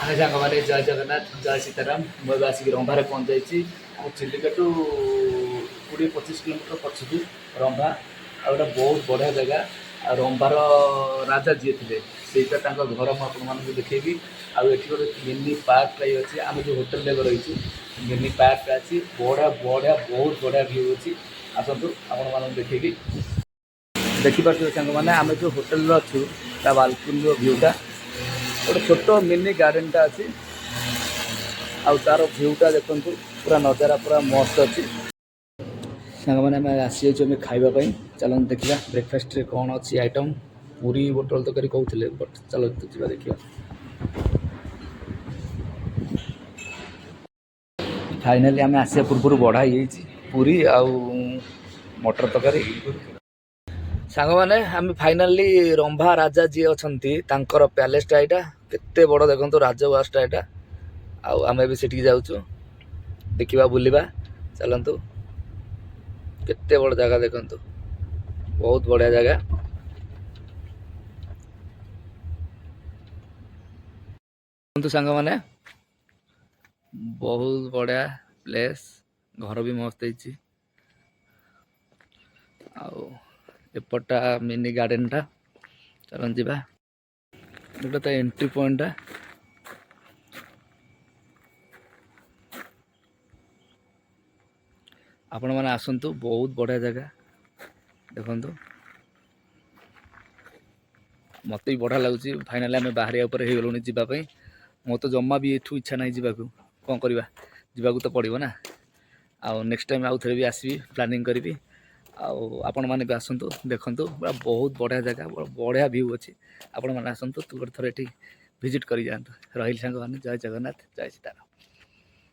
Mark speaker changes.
Speaker 1: ଆମେ ସାଙ୍ଗମାନେ ଜୟ ଜଗନ୍ନାଥ ଜୟ ସୀତାରାମ। ମୁଁ ଏବେ ଆସିକି ରମ୍ଭାରେ ପହଞ୍ଚାଇଛି। ଆମ ଚିଲିକାଠୁ 20-25 କିଲୋମିଟର ପଛକୁ ରମ୍ଭା। ଆଉ ଗୋଟେ ବହୁତ ବଢ଼ିଆ ଜାଗା। ଆଉ ରମ୍ଭାର ରାଜା ଯିଏ ଥିଲେ ସେଇଟା ତାଙ୍କ ଘର ମୁଁ ଆପଣମାନଙ୍କୁ ଦେଖେଇବି। ଆଉ ଏଠି ଗୋଟେ ମିନି ପାର୍କଟାଇ ଅଛି। ଆମେ ଯେଉଁ ହୋଟେଲରେ ଏବେ ରହିଛୁ ମିନି ପାର୍କଟା ଅଛି। ବଢ଼ିଆ ବଢ଼ିଆ ବହୁତ ବଢ଼ିଆ ଭିୟୁ ଅଛି। ଆସନ୍ତୁ ଆପଣମାନଙ୍କୁ ଦେଖେଇବି। ଦେଖିପାରୁଥିବେ ସାଙ୍ଗମାନେ ଆମେ ଯେଉଁ ହୋଟେଲରେ ଅଛୁ ତା ବାଲକୁନିର ଭିୟୁଟା ଗୋଟେ ଛୋଟ ମିନି ଗାର୍ଡେନଟା ଅଛି। ଆଉ ତାର ଭିୟୁଟା ଦେଖନ୍ତୁ ପୁରା ନଜାରା ପୁରା ମସ୍ତ ଅଛି। ସାଙ୍ଗମାନେ ଆମେ ଆସିଯାଇଛୁ ଆମେ ଖାଇବା ପାଇଁ। ଚାଲନ୍ତୁ ଦେଖିବା ବ୍ରେକଫାଷ୍ଟରେ କ'ଣ ଅଛି ଆଇଟମ୍। ପୁରୀ ବୋଟଲ ତରକାରୀ କହୁଥିଲେ ବଟ୍ ଚାଲନ୍ତୁ ଯିବା ଦେଖିବା। ଫାଇନାଲି ଆମେ ଆସିବା ପୂର୍ବରୁ ବଢ଼ା ହେଇଯାଇଛି ପୁରୀ ଆଉ ମଟର ତରକାରୀ। ସାଙ୍ଗମାନେ ଆମେ ଫାଇନାଲି ରମ୍ଭା ରାଜା ଯିଏ ଅଛନ୍ତି ତାଙ୍କର ପ୍ୟାଲେସଟା ଏଇଟା। କେତେ ବଡ଼ ଦେଖନ୍ତୁ ରାଜଉଆସଟା ଏଇଟା। ଆଉ ଆମେ ବି ସେଠିକି ଯାଉଛୁ ଦେଖିବା ବୁଲିବା। ଚାଲନ୍ତୁ କେତେ ବଡ଼ ଜାଗା ଦେଖନ୍ତୁ, ବହୁତ ବଢ଼ିଆ ଜାଗା। ଦେଖନ୍ତୁ ସାଙ୍ଗମାନେ ବହୁତ ବଢ଼ିଆ ପ୍ଲେସ୍, ଘର ବି ମସ୍ତ ହେଇଛି। ଆଉ ଏପଟଟା ମିନି ଗାର୍ଡେନଟା। ଚାଲନ୍ତୁ ଯିବା। ଏଇଟା ତ ଏଣ୍ଟ୍ରି ପଏଣ୍ଟଟା। ଆପଣମାନେ ଆସନ୍ତୁ, ବହୁତ ବଢ଼ିଆ ଜାଗା ଦେଖନ୍ତୁ। ମୋତେ ବି ବଢ଼ିଆ ଲାଗୁଛି। ଫାଇନାଲି ଆମେ ବାହାରିବା ଉପରେ ହେଇଗଲୁଣି ଯିବା ପାଇଁ। ମୋର ତ ଜମା ବି ଏଠୁ ଇଚ୍ଛା ନାହିଁ ଯିବାକୁ। କ'ଣ କରିବା, ଯିବାକୁ ତ ପଡ଼ିବ ନା। ଆଉ ନେକ୍ସଟ ଟାଇମ୍ ଆଉ ଥରେ ବି ଆସିବି, ପ୍ଲାନିଂ କରିବି। ଆଉ ଆପଣମାନେ ବି ଆସନ୍ତୁ ଦେଖନ୍ତୁ, ପୁରା ବହୁତ ବଢ଼ିଆ ଜାଗା, ବଢ଼ିଆ ଭିୟୁ ଅଛି। ଆପଣମାନେ ଆସନ୍ତୁ ଗୋଟେ ଥର ଏଠି ଭିଜିଟ୍ କରି ଯାଆନ୍ତୁ। ରହିଲି ସାଙ୍ଗମାନେ, ଜୟ ଜଗନ୍ନାଥ ଜୟ ସୀତାରାମ।